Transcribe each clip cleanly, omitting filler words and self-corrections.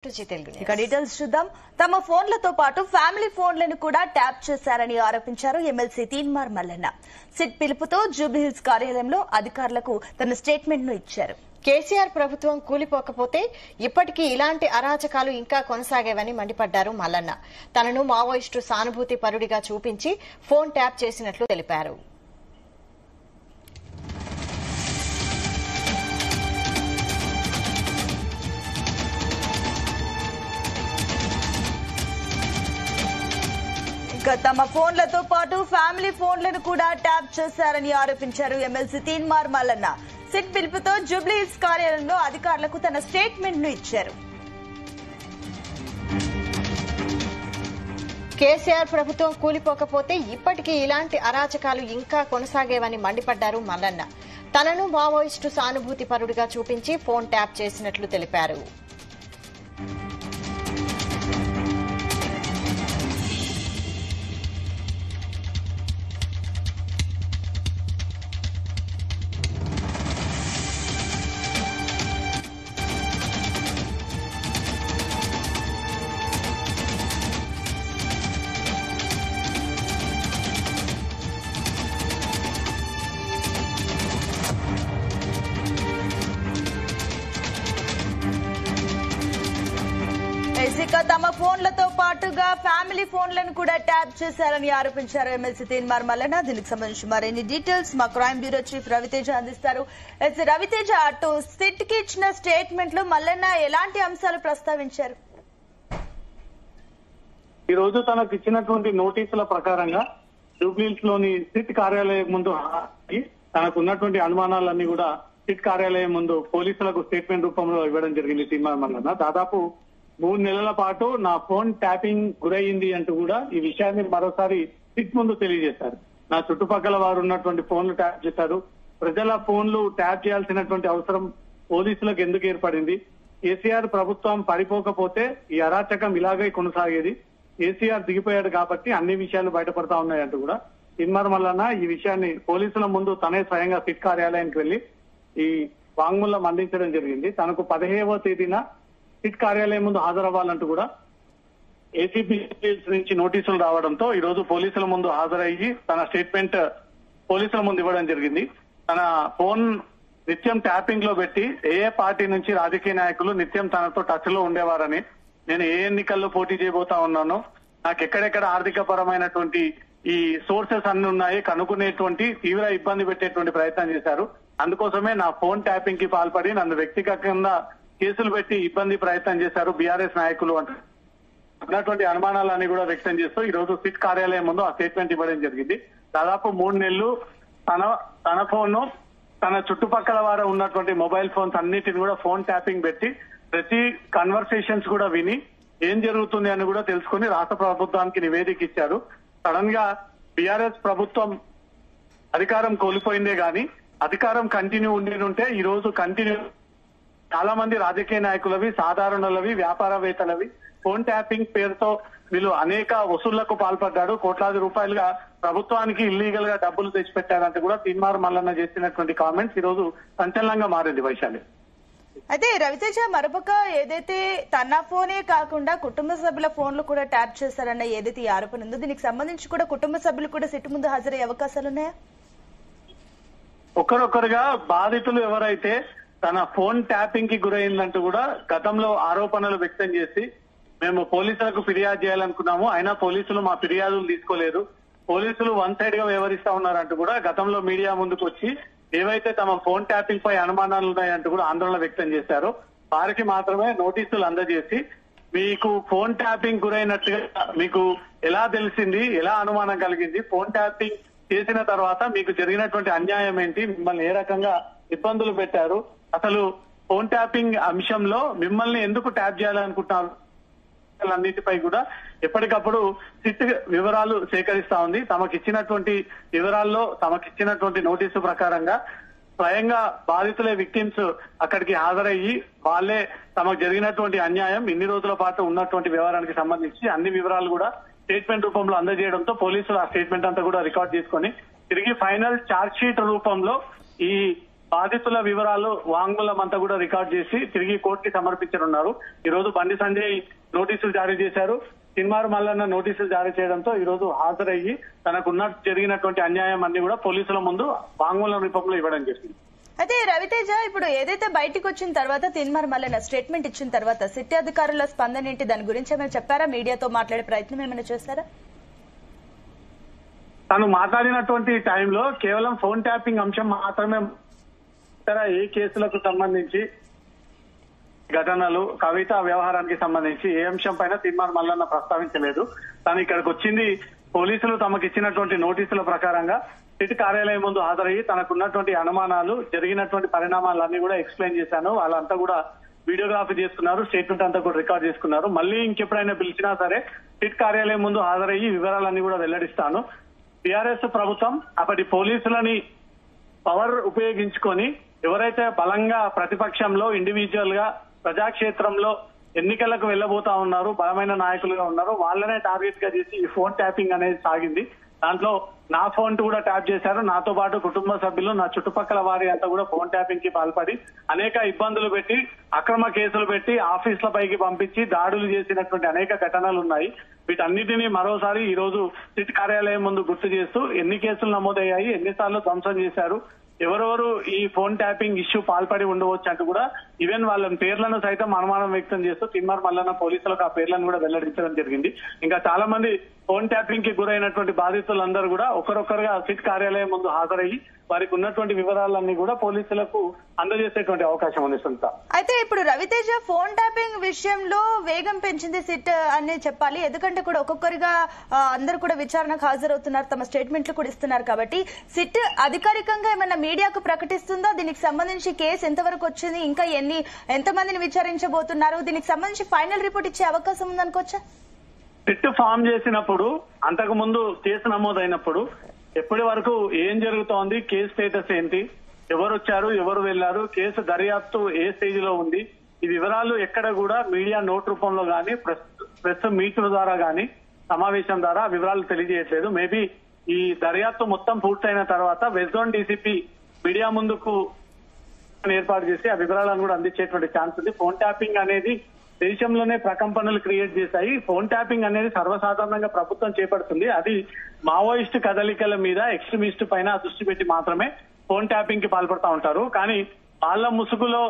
ఇక డీటెయిల్స్ చూద్దాం. తమ ఫోన్లతో పాటు ఫ్యామిలీ ఫోన్లను కూడా ట్యాప్ చేశారని ఆరోపించారు ఎమ్మెల్సీ తీన్మార్ మల్లన్న. సిట్ పిలుపుతో జూబ్లీహిల్స్ కార్యాలయంలో అధికారులకు తన స్టేట్మెంట్ ను ఇచ్చారు. కేసీఆర్ ప్రభుత్వం కూలిపోకపోతే ఇప్పటికీ ఇలాంటి అరాచకాలు ఇంకా కొనసాగేవని మండిపడ్డారు మల్లన్న. తనను మావోయిస్టు సానుభూతి పరుడిగా చూపించి ఫోన్ ట్యాప్ చేసినట్లు తెలిపారు. ఇక తమ ఫోన్లతో పాటు ఫ్యామిలీ ఫోన్లను కూడా ట్యాప్ చేశారని ఆరోపించారు ఎమ్మెల్సీ తీన్మార్ మల్లన్న. సిట్ పిలుపుతో జూబ్లీహిల్స్ కార్యాలయంలో అధికారులకు తన స్టేట్మెంట్ ను ఇచ్చారు. కేసీఆర్ ప్రభుత్వం కూలిపోకపోతే ఇప్పటికీ ఇలాంటి అరాచకాలు ఇంకా కొనసాగేవని మండిపడ్డారు మల్లన్న. తనను మావోయిస్టు సానుభూతి పరుడిగా చూపించి ఫోన్ ట్యాప్ చేసినట్లు తెలిపారు. ఇక తమ ఫోన్లతో పాటుగా ఫ్యామిలీ ఫోన్లను కూడా ట్యాప్ చేశారని ఆరోపించారు ఎమ్మెల్సీ తీన్మార్ మల్లన్న. దీనికి సంబంధించి మరిన్ని డీటెయిల్స్ మా క్రైమ్ బ్యూరో చీఫ్ రవితేజ అందిస్తారు. రవితేజ, అటు సిట్ కి ఇచ్చిన స్టేట్మెంట్ లో మల్లన్న ఎలాంటి అంశాలు ప్రస్తావించారు? ఈ రోజు తనకు ఇచ్చినటువంటి నోటీసుల ప్రకారంగా జూబ్లీహిల్స్ లోని సిట్ కార్యాలయం ముందు తనకు ఉన్నటువంటి అనుమానాలన్నీ కూడా సిట్ కార్యాలయం ముందు పోలీసులకు స్టేట్మెంట్ రూపంలో ఇవ్వడం జరిగింది. తీన్మార్ మల్లన్న దాదాపు 3 నెలల పాటు నా ఫోన్ ట్యాపింగ్ గురయ్యింది అంటూ కూడా ఈ విషయాన్ని మరోసారి సిట్ ముందు తెలియజేశారు. నా చుట్టుపక్కల వారు ఉన్నటువంటి ఫోన్లు ట్యాప్ చేశారు. ప్రజల ఫోన్లు ట్యాప్ చేయాల్సినటువంటి అవసరం పోలీసులకు ఎందుకు ఏర్పడింది? కేసీఆర్ ప్రభుత్వం పడిపోకపోతే ఈ అరాచకం ఇలాగే కొనసాగేది. కేసీఆర్ దిగిపోయాడు కాబట్టి అన్ని విషయాలు బయటపడతా ఉన్నాయంటూ కూడా తీన్మార్ మల్లన్న ఈ విషయాన్ని పోలీసుల ముందు తనే స్వయంగా సిట్ కార్యాలయానికి వెళ్లి ఈ వాంగ్మూలం అందించడం జరిగింది. తనకు 15వ తేదీన సిట్ కార్యాలయం ముందు హాజరవ్వాలంటూ కూడా ఏసీబీ నుంచి నోటీసులు రావడంతో ఈ రోజు పోలీసుల ముందు హాజరయ్యి తన స్టేట్మెంట్ పోలీసుల ముందు ఇవ్వడం జరిగింది. తన ఫోన్ నిత్యం ట్యాపింగ్ లో పెట్టి ఏ పార్టీ నుంచి రాజకీయ నాయకులు నిత్యం తనతో టచ్ లో ఉండేవారని, నేను ఏ ఎన్నికల్లో పోటీ చేయబోతా ఉన్నాను, నాకు ఎక్కడెక్కడ ఆర్థిక పరమైనటువంటి ఈ సోర్సెస్ అన్ని ఉన్నాయి కనుక్కునేటువంటి తీవ్ర ఇబ్బంది పెట్టేటువంటి ప్రయత్నం చేశారు. అందుకోసమే నా ఫోన్ ట్యాపింగ్ కి పాల్పడి నన్ను వ్యక్తిగతంగా కేసులు పెట్టి ఇబ్బంది ప్రయత్నం చేశారు బీఆర్ఎస్ నాయకులు అంటూ ఉన్నటువంటి అనుమానాలన్నీ కూడా వ్యక్తం చేస్తూ ఈ రోజు సిట్ కార్యాలయం ముందు ఆ స్టేట్మెంట్ ఇవ్వడం జరిగింది. దాదాపు 3 నెలలు తన ఫోన్ తన చుట్టుపక్కల వారు ఉన్నటువంటి మొబైల్ ఫోన్స్ అన్నిటిని కూడా ఫోన్ ట్యాపింగ్ పెట్టి ప్రతి కన్వర్సేషన్స్ కూడా విని ఏం జరుగుతుంది అని కూడా తెలుసుకుని రాష్ట్ర ప్రభుత్వానికి నివేదిక ఇచ్చారు. సడన్ గా బీఆర్ఎస్ ప్రభుత్వం అధికారం కోల్పోయిందే గాని అధికారం కంటిన్యూ ఉండి ఈ రోజు కంటిన్యూ చాలా మంది రాజకీయ నాయకులవి, సాధారణులవి, వ్యాపారవేత్తలవి ఫోన్ ట్యాపింగ్ పేరుతో వీళ్ళు అనేక వసూళ్లకు పాల్పడ్డాడు. కోట్లాది రూపాయలుగా ప్రభుత్వానికి ఇల్లీగల్ గా డబ్బులు తెచ్చిపెట్టారంటే కూడా తీన్మార్ మల్లన్న చేసినటువంటి కామెంట్స్ ఈ రోజు సంచలనంగా మారింది. వైశాలి, అయితే రవితేజ మరొక ఏదైతే తన ఫోనే కాకుండా కుటుంబ సభ్యుల ఫోన్లు కూడా ట్యాప్ చేశారన్న ఏదైతే ఈ ఆరోపణ ఉందో దీనికి సంబంధించి కూడా కుటుంబ సభ్యులు కూడా సిట్ ముందు హాజరయ్యే అవకాశాలున్నాయా? ఒకరొకరుగా బాధితులు ఎవరైతే తన ఫోన్ ట్యాపింగ్ కి గురైందంటూ కూడా గతంలో ఆరోపణలు వ్యక్తం చేసి మేము పోలీసులకు ఫిర్యాదు చేయాలనుకున్నాము, అయినా పోలీసులు మా ఫిర్యాదులు తీసుకోలేదు, పోలీసులు వన్ సైడ్ గా వ్యవహరిస్తా ఉన్నారంటూ కూడా గతంలో మీడియా ముందుకు వచ్చి ఏవైతే తమ ఫోన్ ట్యాపింగ్ పై అనుమానాలు ఉన్నాయంటూ కూడా ఆందోళన వ్యక్తం చేశారు. వారికి మాత్రమే నోటీసులు అందజేసి మీకు ఫోన్ ట్యాపింగ్ గురైనట్టుగా మీకు ఎలా తెలిసింది, ఎలా అనుమానం కలిగింది, ఫోన్ ట్యాపింగ్ చేసిన తర్వాత మీకు జరిగినటువంటి అన్యాయం ఏంటి, మిమ్మల్ని ఏ రకంగా ఇబ్బందులు పెట్టారు, అసలు ఫోన్ ట్యాపింగ్ అంశంలో మిమ్మల్ని ఎందుకు ట్యాప్ చేయాలనుకుంటున్నారు అన్నిటిపై కూడా ఎప్పటికప్పుడు సిట్ వివరాలు సేకరిస్తా ఉంది. తమకిచ్చినటువంటి వివరాల్లో తమకిచ్చినటువంటి నోటీసు ప్రకారంగా స్వయంగా బాధితులే విక్టిమ్స్ అక్కడికి హాజరయ్యి వాళ్ళే తమకు జరిగినటువంటి అన్యాయం ఇన్ని రోజుల పాటు ఉన్నటువంటి వ్యవహారానికి సంబంధించి అన్ని వివరాలు కూడా స్టేట్మెంట్ రూపంలో అందజేయడంతో పోలీసులు ఆ స్టేట్మెంట్ అంతా కూడా రికార్డ్ చేసుకొని తిరిగి ఫైనల్ ఛార్జ్ షీట్ రూపంలో ఈ బాధితుల వివరాలు వాంగ్మూలం అంతా కూడా రికార్డ్ చేసి తిరిగి కోర్టుకి సమర్పించనున్నారు. ఈ రోజు బండి సంజయ్ నోటీసులు జారీ చేశారు. తిన్మార్ మల్లన్న నోటీసులు జారీ చేయడంతో ఈ రోజు హాజరయ్యి తనకున్న జరిగినటువంటి అన్యాయం అన్ని కూడా పోలీసుల ముందు వాంగ్మూలం రూపంలో ఇవ్వడం జరిగింది. అయితే రవితేజ, ఇప్పుడు ఏదైతే బయటకు వచ్చిన తర్వాత తిన్మార్ మల్లన్న స్టేట్మెంట్ ఇచ్చిన తర్వాత సిట్ అధికారుల స్పందన ఏంటి? దాని గురించి ఏమైనా చెప్పారా? మీడియాతో మాట్లాడే ప్రయత్నం ఏమైనా చేశారా? తను మాట్లాడినటువంటి టైంలో కేవలం ఫోన్ ట్యాపింగ్ అంశం మాత్రమే, ఏ కేసులకు సంబంధించి ఘటనలు, కవిత వ్యవహారానికి సంబంధించి ఏ అంశం పైన తిన్మార్ మల్లన్న ప్రస్తావించలేదు. తను ఇక్కడికి వచ్చింది పోలీసులు తమకు ఇచ్చినటువంటి నోటీసుల ప్రకారంగా సిట్ కార్యాలయం ముందు హాజరయ్యి తనకున్నటువంటి అనుమానాలు, జరిగినటువంటి పరిణామాలన్నీ కూడా ఎక్స్ప్లెయిన్ చేశాను. వాళ్ళంతా కూడా వీడియోగ్రఫీ చేసుకున్నారు, స్టేట్మెంట్ అంతా కూడా రికార్డ్ చేసుకున్నారు. మళ్ళీ ఇంకెప్పుడైనా పిలిచినా సరే సిట్ కార్యాలయం ముందు హాజరయ్యి వివరాలన్నీ కూడా వెల్లడిస్తాను. టీఆర్ఎస్ ప్రభుత్వం అప్పటి పోలీసులని పవర్ ఉపయోగించుకొని ఎవరైతే బలంగా ప్రతిపక్షంలో ఇండివిజువల్ గా ప్రజాక్షేత్రంలో ఎన్నికలకు వెళ్లబోతా ఉన్నారు, బలమైన నాయకులుగా ఉన్నారు, వాళ్ళనే టార్గెట్ గా చేసి ఈ ఫోన్ ట్యాపింగ్ అనేది సాగింది. దాంట్లో నా ఫోన్ కూడా ట్యాప్ చేశారు. నాతో పాటు కుటుంబ సభ్యులు, నా చుట్టుపక్కల వారి అంతా కూడా ఫోన్ ట్యాపింగ్ కి పాల్పడి అనేక ఇబ్బందులు పెట్టి, అక్రమ కేసులు పెట్టి, ఆఫీసుల పైకి పంపించి దాడులు చేసినటువంటి అనేక ఘటనలు ఉన్నాయి. వీటన్నిటినీ మరోసారి ఈ రోజు సిట్ కార్యాలయం ముందు గుర్తు చేస్తూ ఎన్ని కేసులు నమోదయ్యాయి, ఎన్నిసార్లు ధ్వంసం చేశారు, ఎవరెవరు ఈ ఫోన్ ట్యాపింగ్ ఇష్యూ పాల్పడి ఉండవచ్చు అంటూ కూడా ఈవెన్ వాళ్ళ పేర్లను సైతం అనుమానం వ్యక్తం చేస్తూ తిన్మార్ మల్లన్న పోలీసులకు ఆ పేర్లను కూడా వెల్లడించడం జరిగింది. ఇంకా చాలా మంది ఫోన్ ట్యాపింగ్ కి గురైనటువంటి బాధితులందరూ కూడా ఒకరొకరుగా సిట్ కార్యాలయం ముందు హాజరయ్యి వారికి ఉన్నటువంటి వివరాలన్నీ కూడా పోలీసులకు అందజేసేటువంటి అవకాశం ఉంది. సునీత, అయితే ఇప్పుడు రవితేజ ఫోన్ ట్యాపింగ్ విషయంలో వేగం పెంచింది సిట్ అని చెప్పాలి. ఎందుకంటే కూడా ఒక్కొక్కరిగా అందరూ కూడా విచారణకు హాజరవుతున్నారు, తమ స్టేట్మెంట్లు కూడా ఇస్తున్నారు. కాబట్టి సిట్ అధికారికంగా ఏమైనా మీడియాకు ప్రకటిస్తుందా? దీనికి సంబంధించి కేసు ఎంతవరకు వచ్చింది, ఇంకా ఎంతమందిని విచారించబోతున్నారు, దీనికి సంబంధించి ఫైనల్ రిపోర్ట్ ఇచ్చే అవకాశం ఉందనుకోవచ్చా? సిట్ ఫామ్ చేసినప్పుడు, అంతకు ముందు కేసు నమోదైనప్పుడు ఎప్పటి వరకు ఏం జరుగుతోంది, కేసు స్టేటస్ ఏంటి, ఎవరు వచ్చారు, ఎవరు వెళ్లారు, కేసు దర్యాప్తు ఏ స్టేజ్ లో ఉంది, ఈ వివరాలు ఎక్కడ కూడా మీడియా నోట్ రూపంలో గానీ, ప్రెస్ మీట్ల ద్వారా గానీ, సమావేశం ద్వారా వివరాలు తెలియజేయట్లేదు. మేబీ ఈ దర్యాప్తు మొత్తం పూర్తయిన తర్వాత వెస్ట్ జోన్ డీసీపీ మీడియా ముందుకు ఏర్పాటు చేసి ఆ వివరాలను కూడా అందించేటువంటి ఛాన్స్ ఉంది. ఫోన్ ట్యాపింగ్ అనేది దేశంలోనే ప్రకంపనలు క్రియేట్ చేశాయి. ఫోన్ ట్యాపింగ్ అనేది సర్వసాధారణంగా ప్రభుత్వం చేపడుతుంది. అది మావోయిస్ట్ కదలికల మీద, ఎక్స్ట్రీమిస్ట్ పైన దృష్టి పెట్టి మాత్రమే ఫోన్ ట్యాపింగ్ కి పాల్పడతా ఉంటారు. కానీ వాళ్ళ ముసుగులో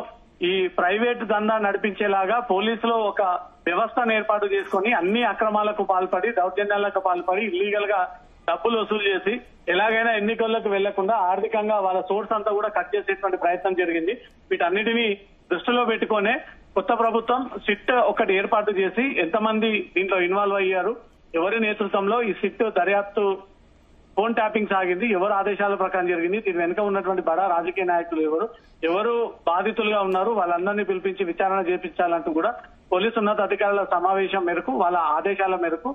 ఈ ప్రైవేట్ దందా నడిపించేలాగా పోలీసులు ఒక వ్యవస్థను ఏర్పాటు చేసుకుని అన్ని అక్రమాలకు పాల్పడి, దౌర్జన్యాలకు పాల్పడి, ఇల్లీగల్ గా డబ్బులు వసూలు చేసి ఎలాగైనా ఎన్నికలకు వెళ్లకుండా ఆర్థికంగా వాళ్ళ సోర్స్ అంతా కూడా కట్ చేసేటువంటి ప్రయత్నం జరిగింది. వీటన్నిటినీ దృష్టిలో పెట్టుకునే కొత్త ప్రభుత్వం సిట్ ఒకటి ఏర్పాటు చేసి ఎంతమంది దీంట్లో ఇన్వాల్వ్ అయ్యారు, ఎవరి నేతృత్వంలో ఈ సిట్ దర్యాప్తు ఫోన్ ట్యాపింగ్ సాగింది, ఎవరు ఆదేశాల ప్రకారం జరిగింది, దీని వెనుక ఉన్నటువంటి బడా రాజకీయ నాయకులు ఎవరు బాధితులుగా ఉన్నారు, వాళ్ళందరినీ పిలిపించి విచారణ చేపించాలంటూ కూడా పోలీసు ఉన్నతాధికారుల సమావేశం మేరకు, వాళ్ళ ఆదేశాల మేరకు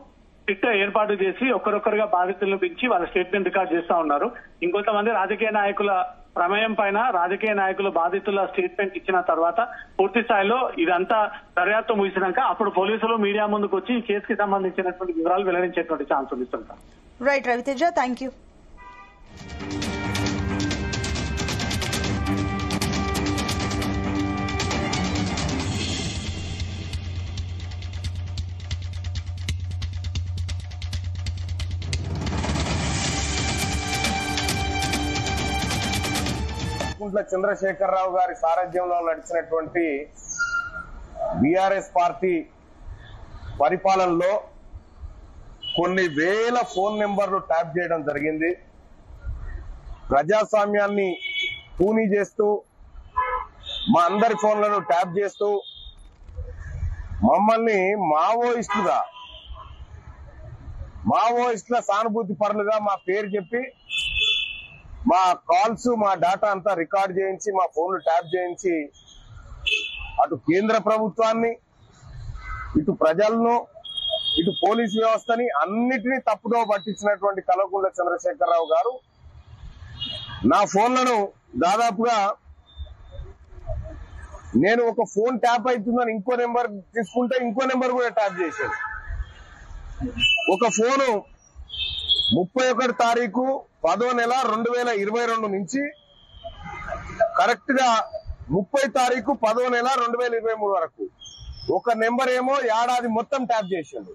సిట్ ఏర్పాటు చేసి ఒకరొకరుగా బాధితులను పిలిచి వాళ్ళ స్టేట్మెంట్ రికార్డ్ చేస్తా ఉన్నారు. ఇంకొంతమంది రాజకీయ నాయకుల ప్రమేయం పైన, రాజకీయ నాయకులు బాధితుల స్టేట్మెంట్ ఇచ్చిన తర్వాత పూర్తి స్థాయిలో ఇదంతా దర్యాప్తు ముగిసినాక అప్పుడు పోలీసులు మీడియా ముందుకు వచ్చి ఈ కేసుకి సంబంధించినటువంటి వివరాలు వెల్లడించేటువంటి ఛాన్స్ ఉంది. Right Ravi Teja, thank you. Chandrasekhar Rao గారి సారథ్యంలో నడిచినటువంటి బీఆర్ఎస్ పార్టీ పరిపాలనలో కొన్ని వేల ఫోన్ నెంబర్లు ట్యాప్ చేయడం జరిగింది. ప్రజాస్వామ్యాన్ని పూనీ చేస్తూ మా అందరి ఫోన్లను ట్యాప్ చేస్తూ మమ్మల్ని మావోయిస్టుల సానుభూతి పరులుగా మా పేరు చెప్పి మా కాల్స్, మా డేటా అంతా రికార్డ్ చేయించి, మా ఫోన్లు ట్యాప్ చేయించి అటు కేంద్ర ప్రభుత్వాన్ని, ఇటు ప్రజలను, ఇటు పోలీసు వ్యవస్థని అన్నిటినీ తప్పుదో పట్టించినటువంటి కల్వకుంట్ల చంద్రశేఖరరావు గారు నా ఫోన్లను దాదాపుగా నేను ఒక ఫోన్ ట్యాప్ అవుతుందని ఇంకో నెంబర్ తీసుకుంటే ఇంకో నెంబర్ కూడా ట్యాప్ చేశాడు. ఒక ఫోను 31 తారీఖు 10వ నెల 2022 నుంచి కరెక్ట్ గా 30 తారీఖు 10వ నెల 2023 వరకు ఒక నెంబర్ ఏమో ఏడాది మొత్తం ట్యాప్ చేసిండు.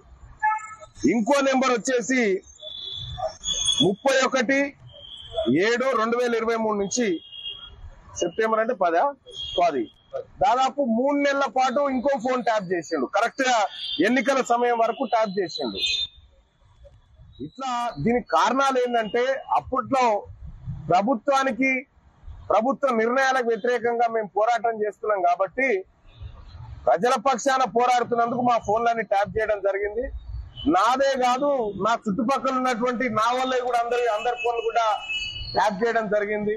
ఇంకో నెంబర్ వచ్చేసి 31/7/2023 నుంచి సెప్టెంబర్ అంటే 10 దాదాపు 3 నెలల పాటు ఇంకో ఫోన్ ట్యాప్ చేసిండు. కరెక్ట్ గా ఎన్నికల సమయం వరకు ట్యాప్ చేసిండు. ఇట్లా దీనికి కారణాలు ఏంటంటే అప్పట్లో ప్రభుత్వ నిర్ణయాలకు వ్యతిరేకంగా మేము పోరాటం చేస్తున్నాం కాబట్టి ప్రజల పక్షాన పోరాడుతున్నందుకు మా ఫోన్లన్నీ ట్యాప్ చేయడం జరిగింది. నాదే కాదు, నా చుట్టుపక్కల ఉన్నటువంటి నా వల్ల కూడా అందరి ఫోన్లు కూడా ట్యాప్ చేయడం జరిగింది.